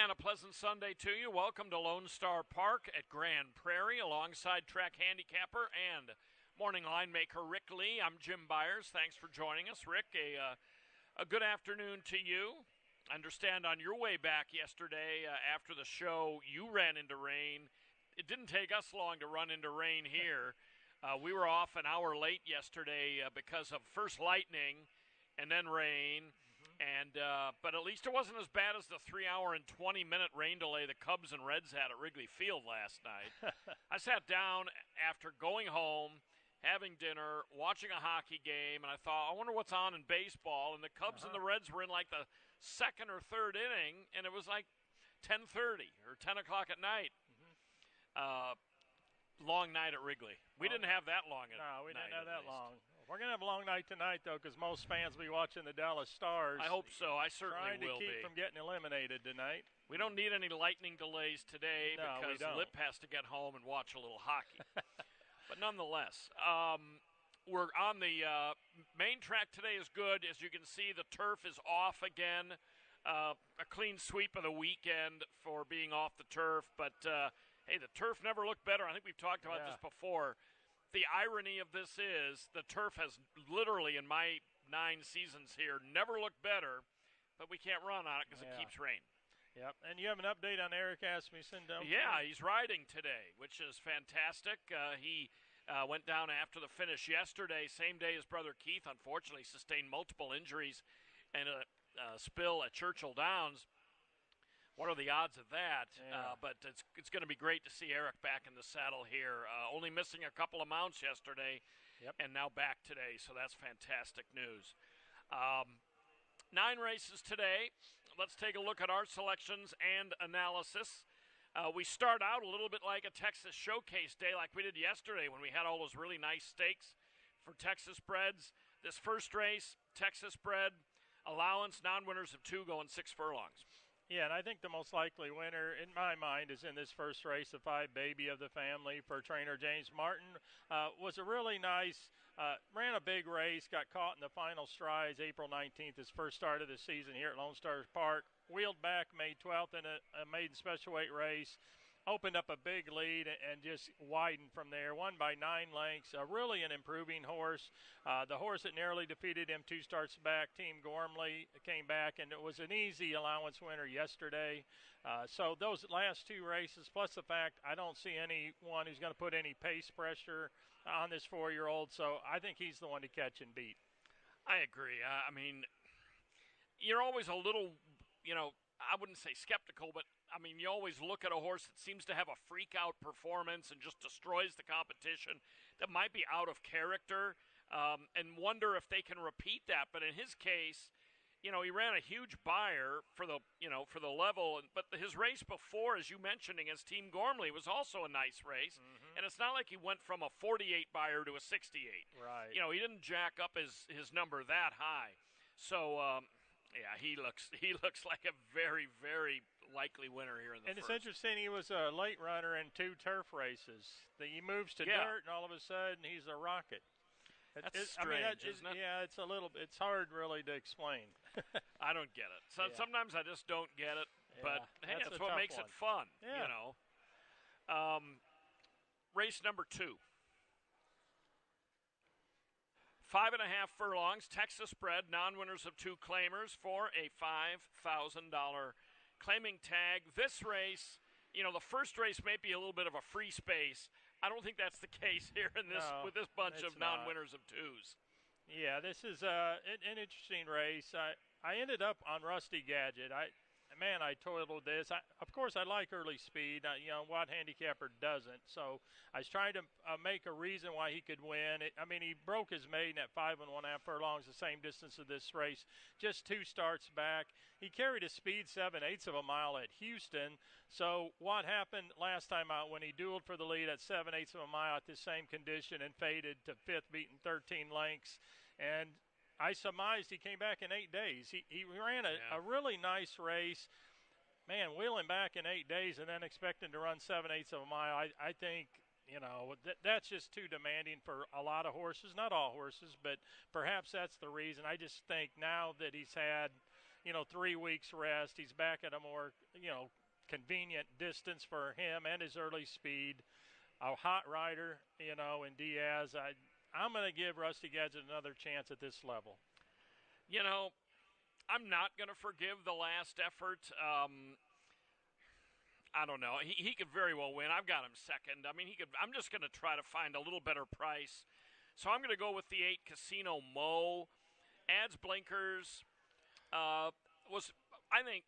And a pleasant Sunday to you. Welcome to Lone Star Park at Grand Prairie alongside track handicapper and morning line maker Rick Lee. I'm Jim Byers. Thanks for joining us. Rick, a good afternoon to you. I understand on your way back yesterday after the show, you ran into rain. It didn't take us long to run into rain here. We were off an hour late yesterday because of first lightning and then rain. But at least it wasn't as bad as the 3-hour and 20-minute rain delay the Cubs and Reds had at Wrigley Field last night. I sat down after going home, having dinner, watching a hockey game, and I thought, I wonder what's on in baseball. And the Cubs and the Reds were in like the second or third inning, and it was like 10:30 or 10 o'clock at night. Long night at Wrigley. We didn't have that long. No, we didn't have that long. We're going to have a long night tonight, though, because most fans will be watching the Dallas Stars. I hope so. I certainly will be. Trying to keep from getting eliminated tonight. We don't need any lightning delays today because Lip has to get home and watch a little hockey. But nonetheless, we're on the main track today is good. As you can see, the turf is off again. A clean sweep of the weekend for being off the turf. But, hey, the turf never looked better. I think we've talked about this before. The irony of this is the turf has literally, in my 9 seasons here, never looked better, but we can't run on it because it keeps rain. Yep, and you have an update on Eric Asmussen, don't you? Yeah, he's riding today, which is fantastic. He went down after the finish yesterday, same day as brother Keith. Unfortunately, sustained multiple injuries and a spill at Churchill Downs. What are the odds of that? Yeah. But it's going to be great to see Eric back in the saddle here. Only missing a couple of mounts yesterday, and now back today, so that's fantastic news. 9 races today. Let's take a look at our selections and analysis. We start out a little bit like a Texas Showcase day like we did yesterday when we had all those really nice stakes for Texas breds. This first race, Texas bred, allowance, non-winners of 2 going 6 furlongs. Yeah, and I think the most likely winner, in my mind, is in this first race, the 5 Baby of the Family for trainer James Martin. Was a really nice, ran a big race, got caught in the final strides April 19th, his first start of the season here at Lone Star Park. Wheeled back, made 12th in a maiden special weight race. Opened up a big lead and just widened from there. Won by 9 lengths. Really an improving horse. The horse that narrowly defeated him 2 starts back, Team Gormley, came back, and it was an easy allowance winner yesterday. So those last 2 races, plus the fact I don't see anyone who's going to put any pace pressure on this 4-year-old, so I think he's the one to catch and beat. I agree. I mean, you're always a little, I wouldn't say skeptical, but you always look at a horse that seems to have a freak-out performance and just destroys the competition that might be out of character and wonder if they can repeat that. But in his case, he ran a huge buyer for the level. But his race before, as you mentioned, against Team Gormley was also a nice race. Mm-hmm. And it's not like he went from a 48 buyer to a 68. Right. He didn't jack up his number that high. So, yeah, he looks like a very, very likely winner here in the first. And it's interesting, he was a late runner in 2 turf races. He moves to dirt, and all of a sudden he's a rocket. That's strange, isn't it? Yeah, it's hard really to explain. I don't get it. So sometimes I just don't get it. But hey, that's what makes it fun. Yeah. Race number 2. 5.5 furlongs, Texas bred, non-winners of 2 claimers for a $5,000 claiming tag. This race, the first race may be a little bit of a free space. I don't think that's the case here with this bunch of non-winners of 2s. Yeah, this is an interesting race. I ended up on Rusty Gadget. I toiled with this. Of course, I like early speed. What handicapper doesn't? So I was trying to make a reason why he could win. He broke his maiden at 5 1/2 furlongs, the same distance of this race, just 2 starts back. He carried a speed 7/8 of a mile at Houston. So what happened last time out when he dueled for the lead at 7/8 of a mile at this same condition and faded to 5th, beating 13 lengths, and I surmised he came back in 8 days. He ran a really nice race. Man, wheeling back in 8 days and then expecting to run 7/8 of a mile, I think, that's just too demanding for a lot of horses. Not all horses, but perhaps that's the reason. I just think now that he's had 3 weeks rest. He's back at a more, convenient distance for him and his early speed. A hot rider, in Diaz. I'm going to give Rusty Gadget another chance at this level. I'm not going to forgive the last effort. I don't know. He could very well win. I've got him second. I mean, I'm just going to try to find a little better price. So I'm going to go with the 8 Casino Mo. Adds blinkers. Was, I think,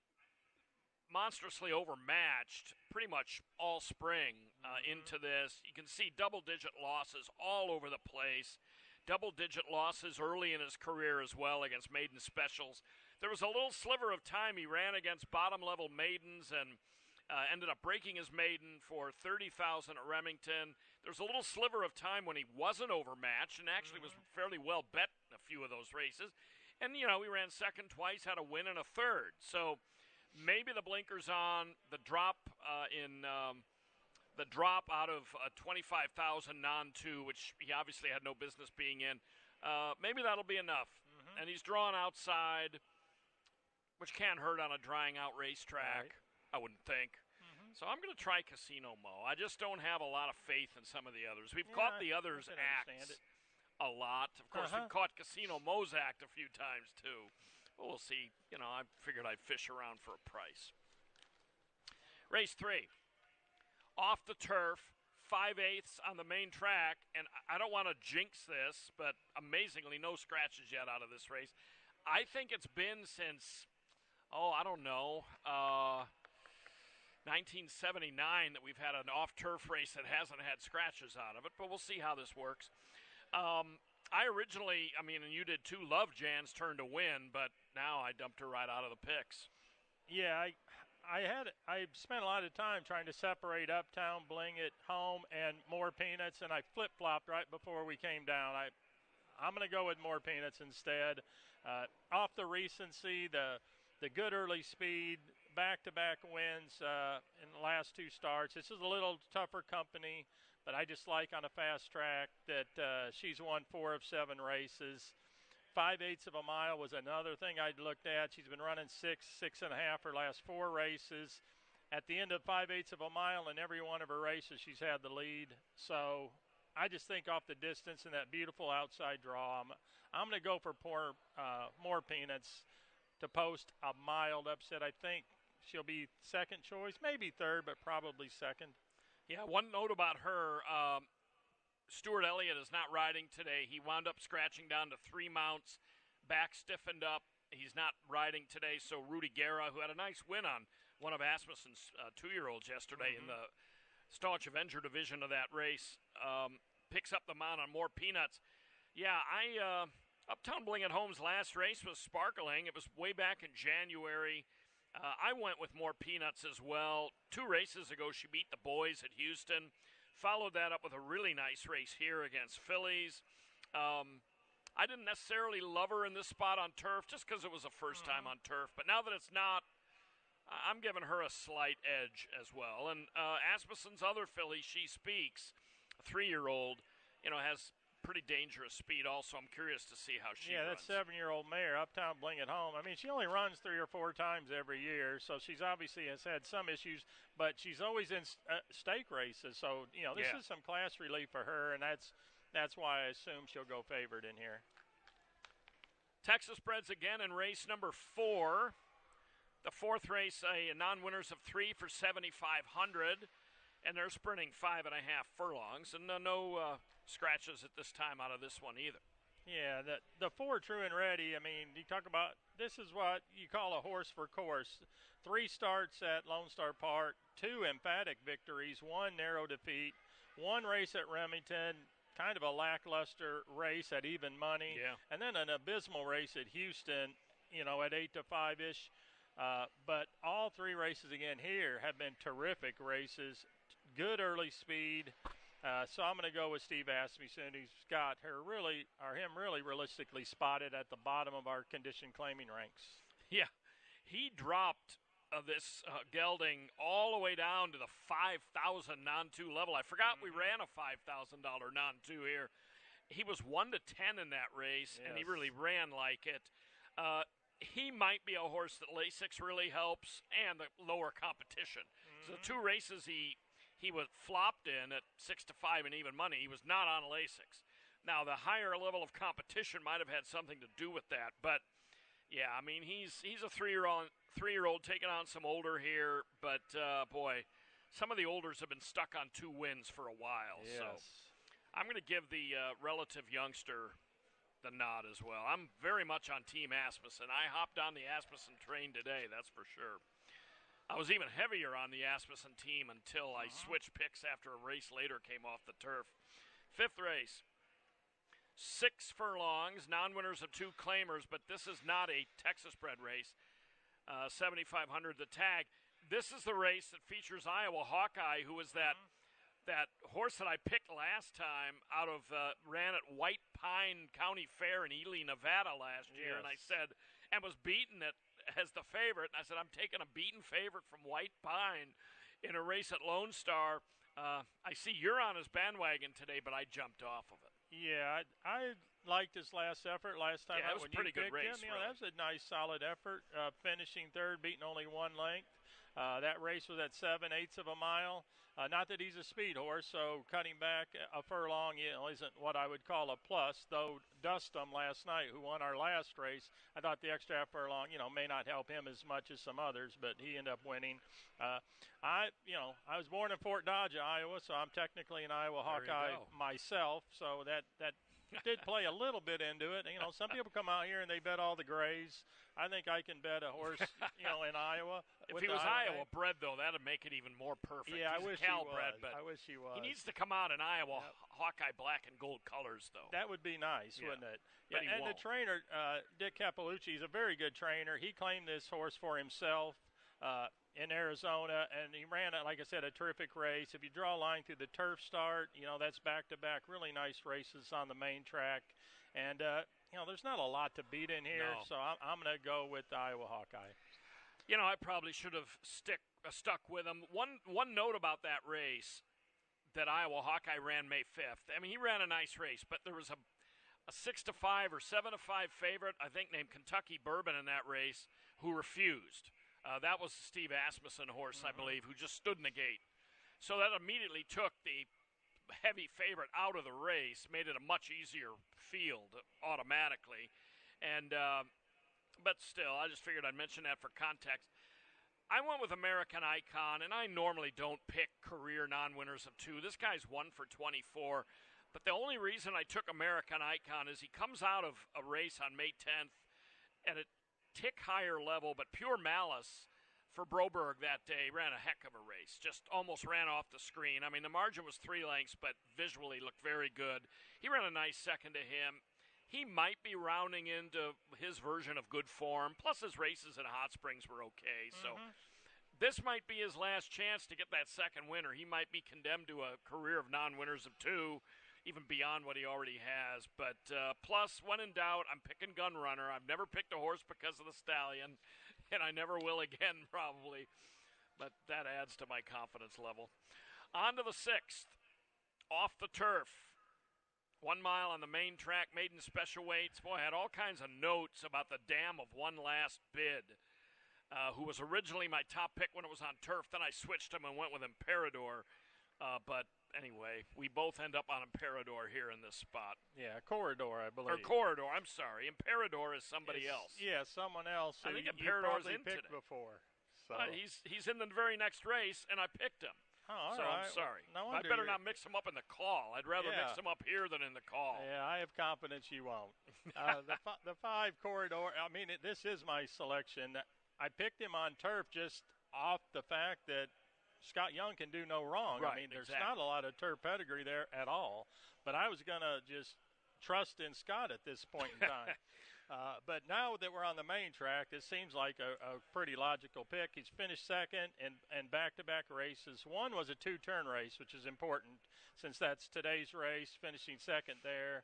monstrously overmatched pretty much all spring into this. You can see double-digit losses all over the place. Double-digit losses early in his career as well against maiden specials. There was a little sliver of time he ran against bottom-level maidens and ended up breaking his maiden for $30,000 at Remington. There was a little sliver of time when he wasn't overmatched and actually was fairly well bet in a few of those races. And, he ran second twice, had a win and a third. So maybe the blinkers on, the drop out of 25,000 non-2, which he obviously had no business being in. Maybe that'll be enough. And he's drawn outside, which can't hurt on a drying out racetrack. Right. I wouldn't think. So I'm going to try Casino Mo. I just don't have a lot of faith in some of the others. We've caught the others' acts a lot. Of course, we've caught Casino Mo's act a few times, too. But we'll see. I figured I'd fish around for a price. Race 3. Off the turf, 5/8 on the main track. And I don't want to jinx this, but amazingly, no scratches yet out of this race. I think it's been since, I don't know, 1979 that we've had an off-turf race that hasn't had scratches out of it, but we'll see how this works. I originally, and you did too, loved Jan's turn to win, but now I dumped her right out of the picks. Yeah, I spent a lot of time trying to separate Uptown Bling at home and More Peanuts, and I flip-flopped right before we came down. I'm going to go with More Peanuts instead. Off the recency, the good early speed, back-to-back wins in the last 2 starts. This is a little tougher company, but I just like on a fast track that she's won 4 of 7 races. 5/8 of a mile was another thing I'd looked at. She's been running 6.5 her last 4 races. At the end of 5/8 of a mile in every one of her races, she's had the lead. So I just think off the distance and that beautiful outside draw, I'm going to go for More Peanuts to post a mild upset. I think she'll be second choice, maybe third, but probably second. Yeah, one note about her, Stuart Elliott is not riding today. He wound up scratching down to 3 mounts, back stiffened up. He's not riding today, so Rudy Guerra, who had a nice win on one of Asmussen's 2-year-olds yesterday in the Staunch Avenger division of that race, picks up the mount on More Peanuts. Yeah, Uptown Bling at Home's last race was sparkling. It was way back in January. I went with More Peanuts as well. 2 races ago, she beat the boys at Houston. Followed that up with a really nice race here against Phillies. I didn't necessarily love her in this spot on turf just because it was the first time on turf. But now that it's not, I'm giving her a slight edge as well. And Asmussen's other filly, She Speaks, a 3-year-old, has pretty dangerous speed also. I'm curious to see how she runs. That 7-year-old mare, Uptown Bling at Home. She only runs 3 or 4 times every year, so she's obviously has had some issues, but she's always in stake races. So, this is some class relief for her, and that's why I assume she'll go favored in here. Texas Breds again in race number 4. The 4th race, a non-winners of 3 for $7,500, and they're sprinting 5.5 furlongs, and no scratches at this time out of this one either. Yeah, the 4 True and Ready, you talk about, this is what you call a horse for course. 3 starts at Lone Star Park, 2 emphatic victories, 1 narrow defeat, 1 race at Remington, kind of a lackluster race at even money, and then an abysmal race at Houston, at 8 to 5-ish. But all 3 races again here have been terrific races, good early speed. So I'm going to go with Steve Asmussen, who's got him really realistically spotted at the bottom of our condition claiming ranks. Yeah, he dropped this gelding all the way down to the $5,000 non-2 level. I forgot we ran a $5,000 non-2 here. He was 1 to 10 in that race, and he really ran like it. he might be a horse that Lasix really helps and the lower competition. So the 2 races he was flopped in at 6 to 5 and even money, he was not on Lasix. Now the higher level of competition might have had something to do with that, but yeah, I mean he's a 3-year-old taking on some older here, but boy, some of the olders have been stuck on 2 wins for a while. Yes. So I'm going to give the relative youngster the nod as well. I'm very much on Team Asmussen. I hopped on the Asmussen train today, that's for sure. I was even heavier on the Asmussen team until I switched picks after a race later came off the turf. 5th race. 6 furlongs, non-winners of 2 claimers, but this is not a Texas bred race. 7,500 the tag. This is the race that features Iowa Hawkeye, who was that horse that I picked last time out of ran at White Pine County Fair in Ely, Nevada last year, and I said, and was beaten as the favorite. And I said, I'm taking a beaten favorite from White Pine in a race at Lone Star. I see you're on his bandwagon today, but I jumped off of it. Yeah, I liked his last effort last time. Yeah, that was a pretty good race. Him, that was a nice, solid effort, finishing 3rd, beating only 1 length. That race was at 7/8 of a mile. Not that he's a speed horse, so cutting back a furlong isn't what I would call a plus, though Dustum last night, who won our last race, I thought the extra half furlong, may not help him as much as some others, but he ended up winning. I was born in Fort Dodge, Iowa, so I'm technically an Iowa Hawkeye myself, so that did play a little bit into it. Some people come out here and they bet all the grays. I think I can bet a horse, in Iowa. If he was Iowa bred, though, that would make it even more perfect. Yeah, He's I wish Cal he was. bred, but I wish he was. He needs to come out in Iowa Hawkeye black and gold colors, though. That would be nice, wouldn't it? Yeah, and the trainer, Dick Capelucci, is a very good trainer. He claimed this horse for himself in Arizona, and he ran, like I said, a terrific race. If you draw a line through the turf start, that's back-to-back really nice races on the main track. And, there's not a lot to beat in here, so I'm going to go with the Iowa Hawkeye. I probably should have stuck with him. One note about that race that Iowa Hawkeye ran May 5th. I mean, he ran a nice race, but there was a 6 to 5 or 7 to 5 favorite, I think, named Kentucky Bourbon in that race, who refused. That was the Steve Asmussen horse, I believe, who just stood in the gate. So that immediately took the heavy favorite out of the race, made it a much easier field automatically. And but still, I just figured I'd mention that for context. I went with American Icon, and I normally don't pick career non-winners of 2. This guy's 1 for 24. But the only reason I took American Icon is he comes out of a race on May 10th at a tick higher level, but Pure Malice for Broberg that day ran a heck of a race. Just almost ran off the screen. I mean, the margin was 3 lengths, but visually looked very good. He ran a nice second to him. He might be rounding into his version of good form, plus his races in Hot Springs were okay. So this might be his last chance to get that second winner. He might be condemned to a career of non-winners of 2, even beyond what he already has. But plus, when in doubt, I'm picking Gun Runner. I've never picked a horse because of the Stallion, and I never will again probably. But that adds to my confidence level. On to the 6th. Off the turf. 1 mile on the main track, maiden special weights. Boy, I had all kinds of notes about the dam of One Last Bid, who was originally my top pick when it was on turf. Then I switched him and went with Imperador. But anyway, we both end up on Imperador here in this spot. Yeah, Corridor, I believe. Or Corridor, I'm sorry. Imperador is somebody else. Yeah, someone else. I think Imperador's in picked today. Before. So. He's in the very next race, and I picked him. Oh, all so right. I'm sorry. No I better not mix them up in the call. I'd rather mix them up here than in the call. Yeah, I have confidence you won't. The 5 Corridor, I mean, this is my selection. I picked him on turf just off the fact that Scott Young can do no wrong. Right, I mean, there's not a lot of turf pedigree there at all. But I was going to just trust in Scott at this point in time. But now that we're on the main track, it seems like a pretty logical pick. He's finished second in back-to-back races. One was a 2-turn race, which is important since that's today's race, finishing second there.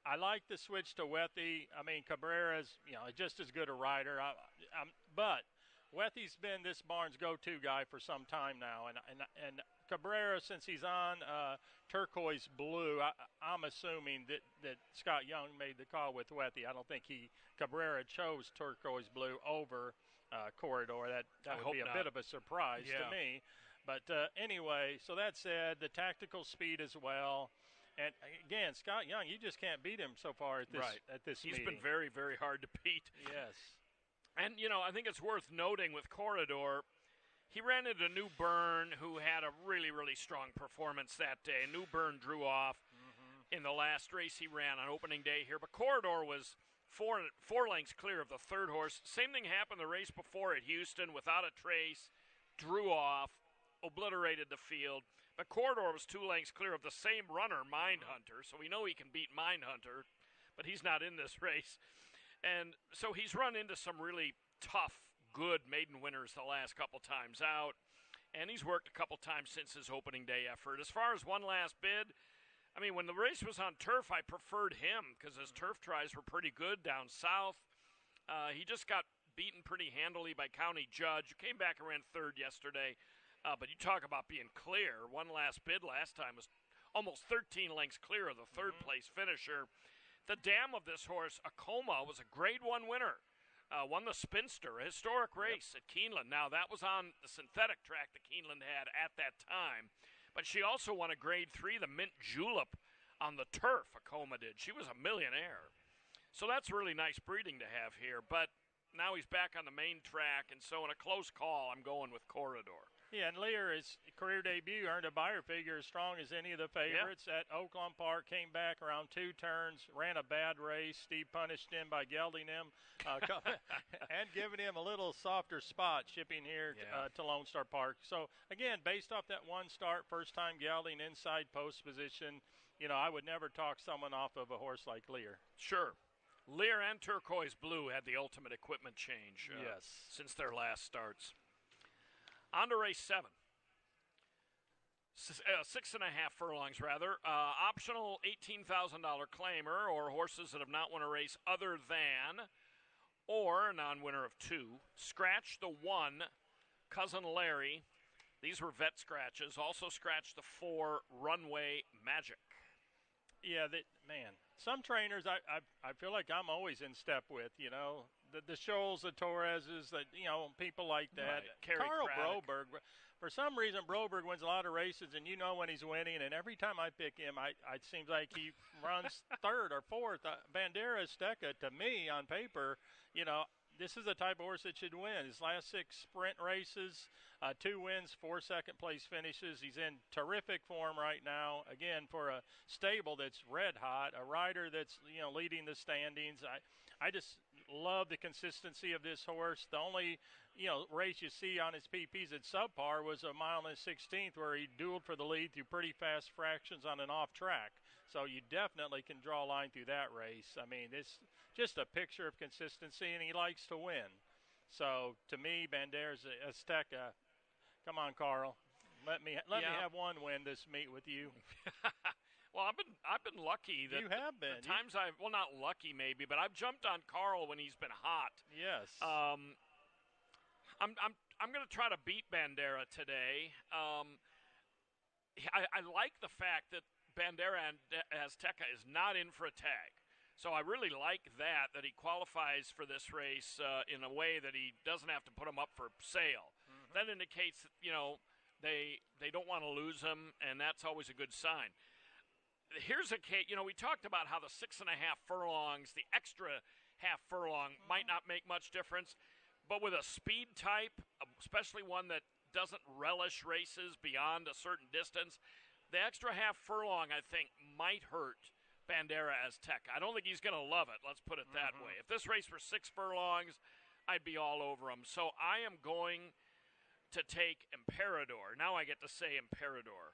I like the switch to Wethy. I mean, Cabrera's just as good a rider. But Wethy's been this barn's go-to guy for some time now, and Cabrera, since he's on turquoise blue, I'm assuming that Scott Young made the call with Wethy. I don't think Cabrera chose turquoise blue over Corridor. That would be a bit of a surprise to me. But anyway, so that said, the tactical speed as well. And again, Scott Young, you just can't beat him so far at this He's meeting. been very, very hard to beat. Yes. And, I think it's worth noting with Corridor, he ran into New Bern, who had a really, really strong performance that day. New Bern drew off in the last race he ran on opening day here. But Corridor was four lengths clear of the third horse. Same thing happened the race before at Houston without a trace, drew off, obliterated the field. But Corridor was 2 lengths clear of the same runner, Mindhunter, so we know he can beat Mindhunter, but he's not in this race. And so he's run into some really tough, good maiden winners the last couple times out, and he's worked a couple times since his opening day effort. As far as one last bid, I mean, when the race was on turf, I preferred him because his turf tries were pretty good down south. He just got beaten pretty handily by County Judge, who came back and ran third yesterday. But you talk about being clear. One last bid last time was almost 13 lengths clear of the third-place finisher. The dam of this horse, Acoma, was a Grade 1 winner. Won the Spinster, a historic race at Keeneland. Now, that was on the synthetic track that Keeneland had at that time. But she also won a Grade 3, the Mint Julep, on the turf, Acoma did. She was a millionaire. So that's really nice breeding to have here. But now he's back on the main track, and so in a close call, I'm going with Corridor. Yeah, and Lear, his career debut, earned a Beyer figure as strong as any of the favorites at Oaklawn Park. Came back around 2 turns, ran a bad race. Steve punished him by gelding him and giving him a little softer spot shipping here to Lone Star Park. So, again, based off that one start, first-time gelding inside post position, I would never talk someone off of a horse like Lear. Sure. Lear and Turquoise Blue had the ultimate equipment change since their last starts. On to race 7. 6.5 furlongs, rather. Optional $18,000 claimer, or horses that have not won a race other than, or a non-winner of 2. Scratch the 1, Cousin Larry. These were vet scratches. Also scratched the 4, Runway Magic. Yeah, some trainers I feel like I'm always in step with, the Scholes, the Torreses, people like that. Right. Carl Broberg, for some reason, Broberg wins a lot of races, and when he's winning, and every time I pick him, it seems like he runs third or fourth. Bandera Azteca, to me, on paper, this is the type of horse that should win. His last 6 sprint races, 2 wins, 4 second-place finishes. He's in terrific form right now. Again, for a stable that's red hot, a rider that's leading the standings. I just love the consistency of this horse. The only race you see on his PPs at subpar was a mile and a 16th where he dueled for the lead through pretty fast fractions on an off track. So you definitely can draw a line through that race. I mean, it's just a picture of consistency, and he likes to win. So to me, Bandera Azteca, come on, Carl, let me have one win this meet with you. Well, I've been lucky. That you have been. The times not lucky maybe, but I've jumped on Carl when he's been hot. Yes. I'm going to try to beat Bandera today. I like the fact that Bandera Azteca is not in for a tag. So I really like that he qualifies for this race in a way that he doesn't have to put him up for sale. That indicates that, they don't want to lose him, and that's always a good sign. Here's a case, we talked about how the 6.5 furlongs, the extra half furlong, might not make much difference. But with a speed type, especially one that doesn't relish races beyond a certain distance, the extra half furlong, I think, might hurt Bandera Azteca. I don't think he's going to love it, let's put it that way. If this race were 6 furlongs, I'd be all over him. So I am going to take Emperador. Now I get to say Emperador.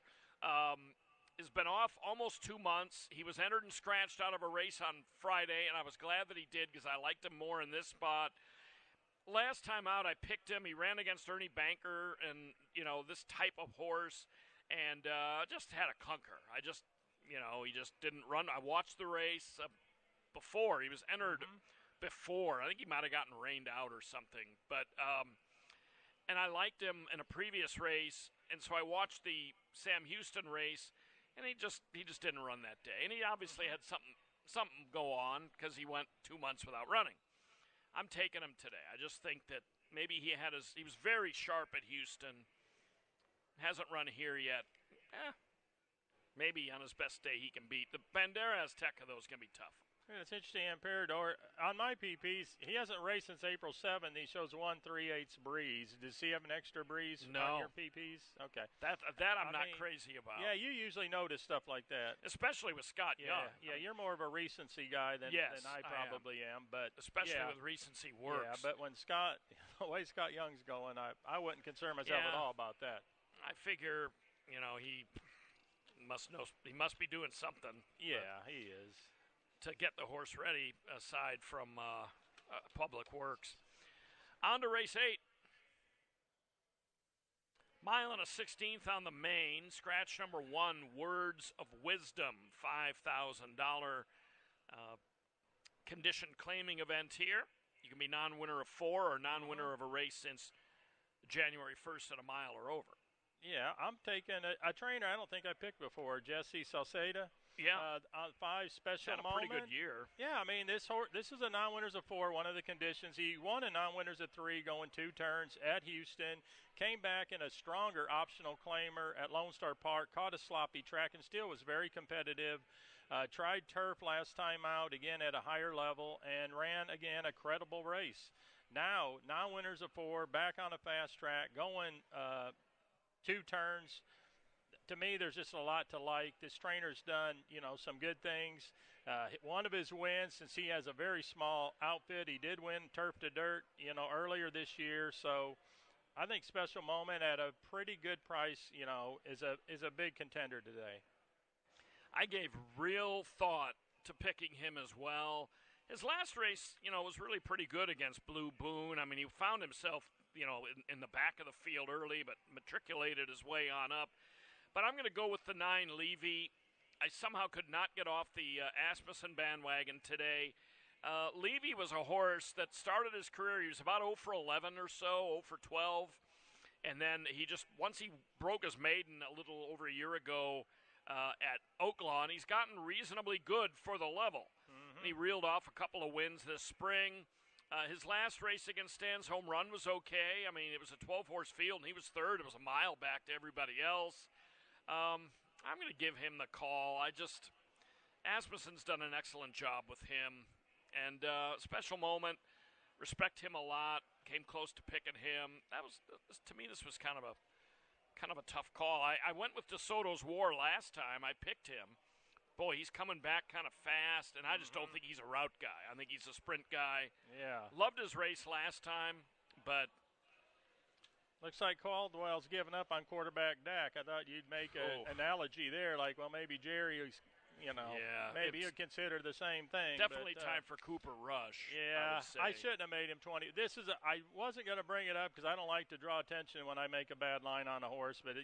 Has been off almost 2 months. He was entered and scratched out of a race on Friday, and I was glad that he did because I liked him more in this spot. Last time out, I picked him. He ran against Ernie Banker and, this type of horse, and just had a clunker. He just didn't run. I watched the race before. He was entered before. I think he might have gotten rained out or something. But and I liked him in a previous race, and so I watched the Sam Houston race, and he just didn't run that day, and he obviously had something go on because he went 2 months without running. I'm taking him today. I just think that maybe he was very sharp at Houston, hasn't run here yet. Maybe on his best day he can beat the Bandera Azteca. Though is going to be tough. Yeah, it's interesting, Emperador. On my PPs, he hasn't raced since April 7th. He shows 1.38 breeze. Does he have an extra breeze on your PPs? Okay. That I'm not crazy about. Yeah, you usually notice stuff like that. Especially with Scott Young. Yeah, you're more of a recency guy than I probably am. But especially with recency works. Yeah, but when the way Scott Young's going, I wouldn't concern myself at all about that. I figure, he must be doing something. Yeah, he is. To get the horse ready, aside from Public Works. On to race 8. Mile and a 16th on the main. Scratch number 1, Words of Wisdom, $5,000 condition claiming event here. You can be non-winner of 4 or non-winner of a race since January 1st at a mile or over. Yeah, I'm taking a trainer I don't think I picked before, Jesse Salceda. Yeah, on 5 special had a moment. pretty good year. Yeah, I mean this is a non-winners of 4. One of the conditions he won a non-winners of 3, going 2 turns at Houston. Came back in a stronger optional claimer at Lone Star Park. Caught a sloppy track and still was very competitive. Tried turf last time out again at a higher level and ran again a credible race. Now non-winners of 4, back on a fast track, going 2 turns. To me, there's just a lot to like. This trainer's done, some good things. One of his wins, since he has a very small outfit, he did win Turf to Dirt, earlier this year. So I think Special Moment at a pretty good price, is a big contender today. I gave real thought to picking him as well. His last race, was really pretty good against Blue Boone. I mean, he found himself, in the back of the field early, but matriculated his way on up. But I'm going to go with the 9, Levy. I somehow could not get off the Asmussen bandwagon today. Levy was a horse that started his career, he was about 0 for 11 or so, 0 for 12. And then once he broke his maiden a little over a year ago at Oaklawn, he's gotten reasonably good for the level. Mm-hmm. He reeled off a couple of wins this spring. His last race against Stan's Home Run was okay. I mean, it was a 12-horse field, and he was third. It was a mile back to everybody else. I'm going to give him the call. Asmussen's done an excellent job with him. And Special Moment, respect him a lot. Came close to picking him. To me, this was kind of a tough call. I went with DeSoto's War last time. I picked him. Boy, he's coming back kind of fast, and I just don't think he's a route guy. I think he's a sprint guy. Yeah. Loved his race last time, but looks like Caldwell's given up on quarterback Dak. I thought you'd make an analogy there, like, well, maybe Jerry, maybe he'd consider the same thing. Definitely time for Cooper Rush. Yeah, I shouldn't have made him 20. I wasn't going to bring it up because I don't like to draw attention when I make a bad line on a horse, but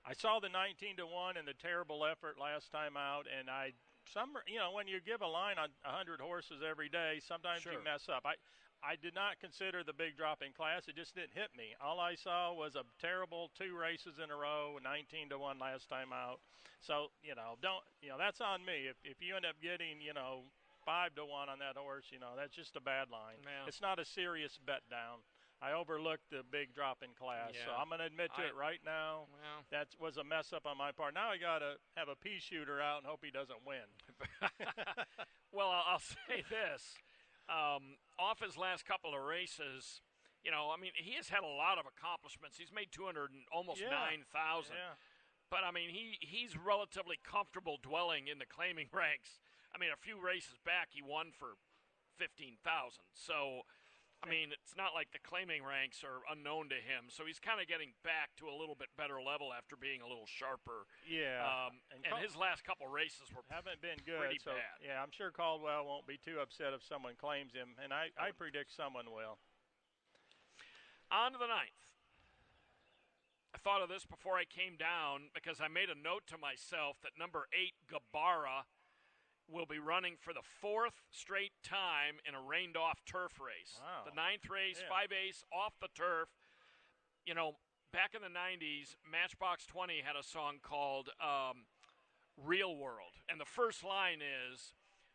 I saw the 19-1 and the terrible effort last time out, and when you give a line on 100 horses every day, sometimes you mess up. I did not consider the big drop in class. It just didn't hit me. All I saw was a terrible 2 races in a row, 19-1 last time out. So, that's on me. If you end up getting, 5-1 on that horse, that's just a bad line. Yeah. It's not a serious bet down. I overlooked the big drop in class. So I'm going to admit to it right now. Well, that was a mess up on my part. Now I got to have a pea shooter out and hope he doesn't win. Well, I'll say this. Off his last couple of races, he has had a lot of accomplishments. He's made 200 and almost 9,000. Yeah. But, he's relatively comfortable dwelling in the claiming ranks. A few races back, he won for 15,000. So, it's not like the claiming ranks are unknown to him. So he's kind of getting back to a little bit better level after being a little sharper. Yeah. And his last couple races haven't been good. Pretty bad. Yeah, I'm sure Caldwell won't be too upset if someone claims him, and I predict someone will. On to the 9th. I thought of this before I came down because I made a note to myself that number 8, Gabara, will be running for the 4th straight time in a rained-off turf race. Wow. The 9th race, Yeah. 5/8 off the turf. You know, back in the 90s, Matchbox 20 had a song called Real World. And the first line is,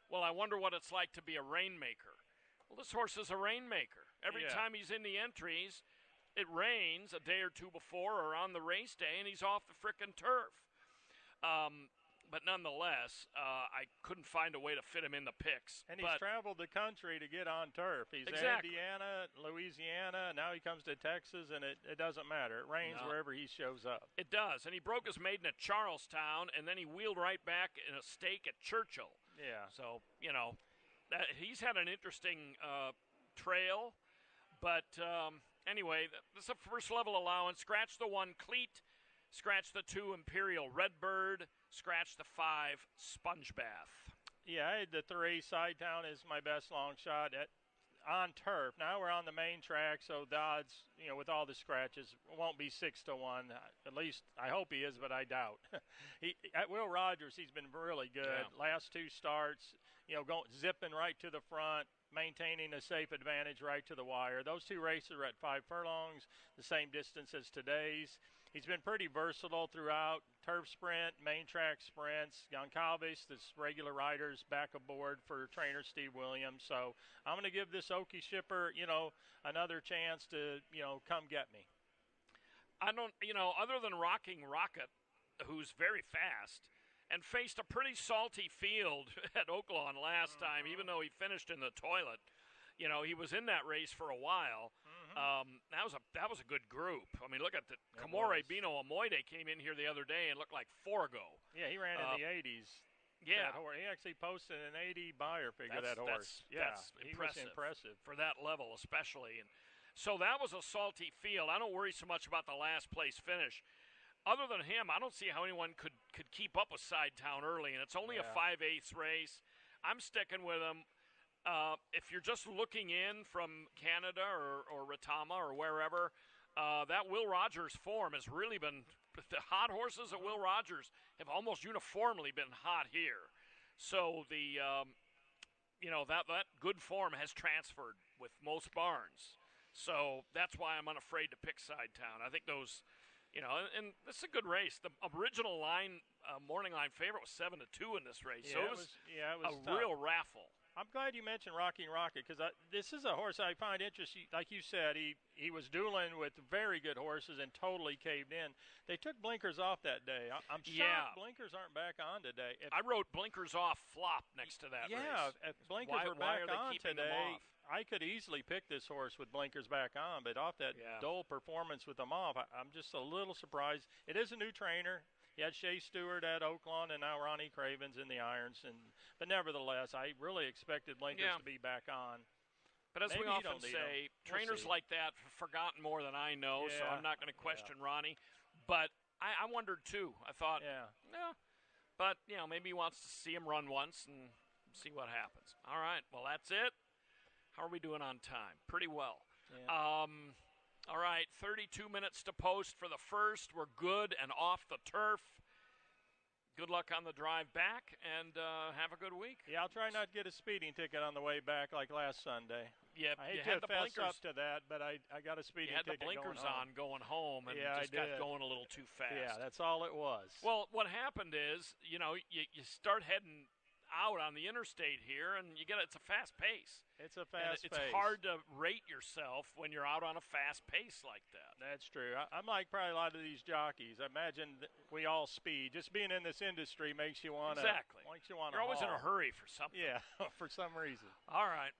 well, I wonder what it's like to be a rainmaker. Well, this horse is a rainmaker. Every Yeah. time he's in the entries, it rains a day or two before or on the race day, and he's off the frickin' turf. But nonetheless, I couldn't find a way to fit him in the picks. And he's traveled the country to get on turf. He's Exactly. Indiana, Louisiana, now he comes to Texas, and it doesn't matter. It rains No. wherever he shows up. It does, and he broke his maiden at Charlestown, and then he wheeled right back in a stake at Churchill. Yeah. So, he's had an interesting trail. But anyway, this is a first-level allowance. Scratch the 1 Cleat, scratch the 2 Imperial Redbird, scratch the 5 Sponge Bath. Yeah, I had the 3 Sidetown is my best long shot on turf. Now we're on the main track, so the odds, with all the scratches, won't be 6-1. At least I hope he is, but I doubt. At Will Rogers, he's been really good. Yeah. Last 2 starts, going zipping right to the front, maintaining a safe advantage right to the wire. Those 2 races are at 5 furlongs, the same distance as today's. He's been pretty versatile throughout, turf sprint, main track sprints. Goncalves, this regular riders back aboard for trainer Steve Williams. So I'm going to give this Okie shipper, another chance to, come get me. I don't, other than Rocking Rocket, who's very fast, and faced a pretty salty field at Oaklawn last time, even though he finished in the toilet. He was in that race for a while. That was a good group. I mean, look at the Kamore Bino Amoide came in here the other day and looked like Forgo. Yeah, he ran in the 80s. Yeah, he actually posted an 80 buyer figure. That horse. That's he was impressive for that level, especially. And so that was a salty field. I don't worry so much about the last place finish. Other than him, I don't see how anyone could keep up with Sidetown early, and it's only a 5/8 race. I'm sticking with him. If you're just looking in from Canada or Retama or wherever, that Will Rogers form has really been – the hot horses at Will Rogers have almost uniformly been hot here. So that good form has transferred with most barns. So that's why I'm unafraid to pick Sidetown. I think those – and this is a good race. The original morning line favorite was 7-2 in this race. Yeah, so it was a tough. real raffle. I'm glad you mentioned Rocking Rocket because this is a horse I find interesting. Like you said, he was dueling with very good horses and totally caved in. They took blinkers off that day. I'm shocked blinkers aren't back on today. I wrote blinkers off flop next to that race. Yeah, if blinkers were back on today, off? I could easily pick this horse with blinkers back on, but off that dull performance with them off, I'm just a little surprised. It is a new trainer. He had Shea Stewart at Oaklawn and now Ronnie Cravens in the irons. But nevertheless, I really expected blinkers to be back on. But as Maybe we often say, trainers like that have forgotten more than I know, so I'm not going to question Ronnie. But I wondered, too. I thought, but, maybe he wants to see him run once and see what happens. All right, well, that's it. How are we doing on time? Pretty well. Yeah. All right, 32 minutes to post for the first. We're good and off the turf. Good luck on the drive back, and have a good week. Yeah, I'll try not to get a speeding ticket on the way back like last Sunday. Yeah, I hate to fess up to that, but I got a speeding ticket going home. You had the blinkers on going home and just got going a little too fast. Yeah, that's all it was. Well, what happened is, you start heading out on the interstate here, and it's a fast pace. It's a fast pace. It's hard to rate yourself when you're out on a fast pace like that. That's true. I'm like probably a lot of these jockeys. I imagine we all speed. Just being in this industry makes you want to. Exactly. You're always in a hurry for something. Yeah, for some reason. All right.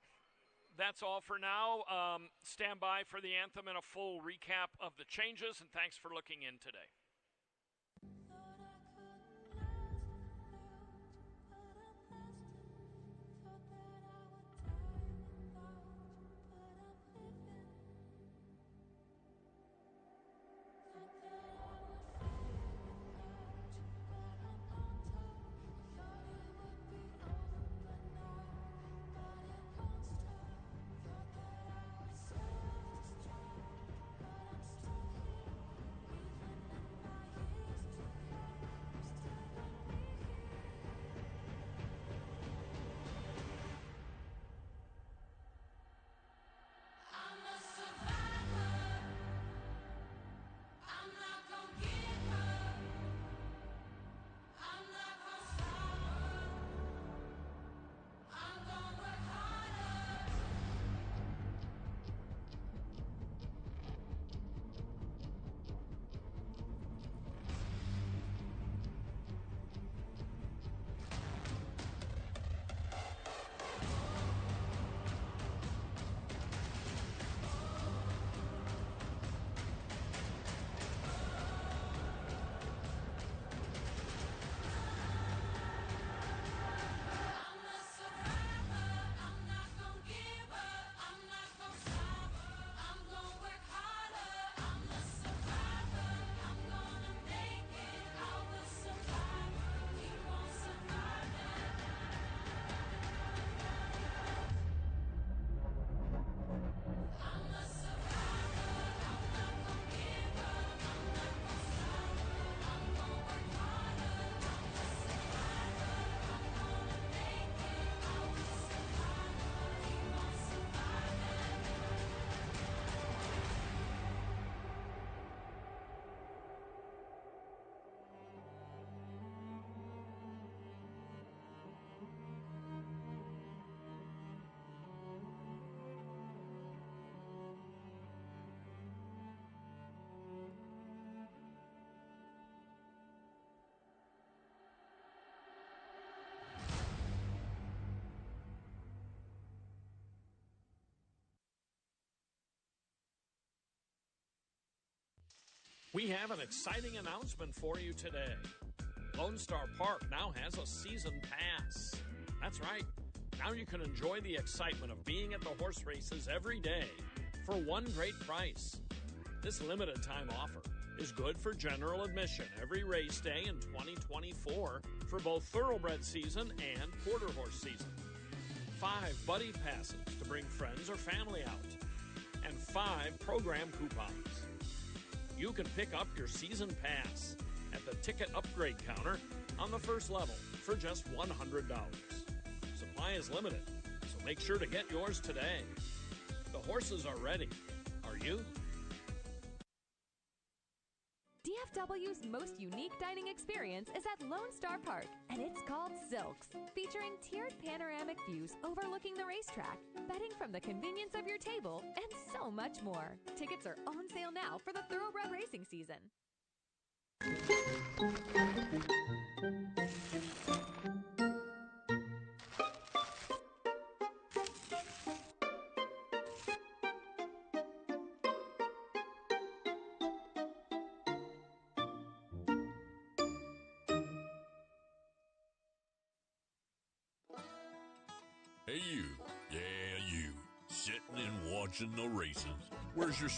That's all for now. Stand by for the anthem and a full recap of the changes, and thanks for looking in today. We have an exciting announcement for you today. Lone Star Park now has a season pass. That's right. Now you can enjoy the excitement of being at the horse races every day for one great price. This limited time offer is good for general admission every race day in 2024 for both thoroughbred season and quarter horse season. 5 buddy passes to bring friends or family out, and 5 program coupons. You can pick up your season pass at the ticket upgrade counter on the first level for just $100. Supply is limited, so make sure to get yours today. The horses are ready. Are you? DFW's most unique dining experience is at Lone Star Park, and it's called Silks, featuring tiered panoramic views overlooking the racetrack, bedding from the convenience of your table, and so much more. Tickets are on sale now for the thoroughbred racing season. Hey, you. Yeah, you. Sitting and watching the races. Where's your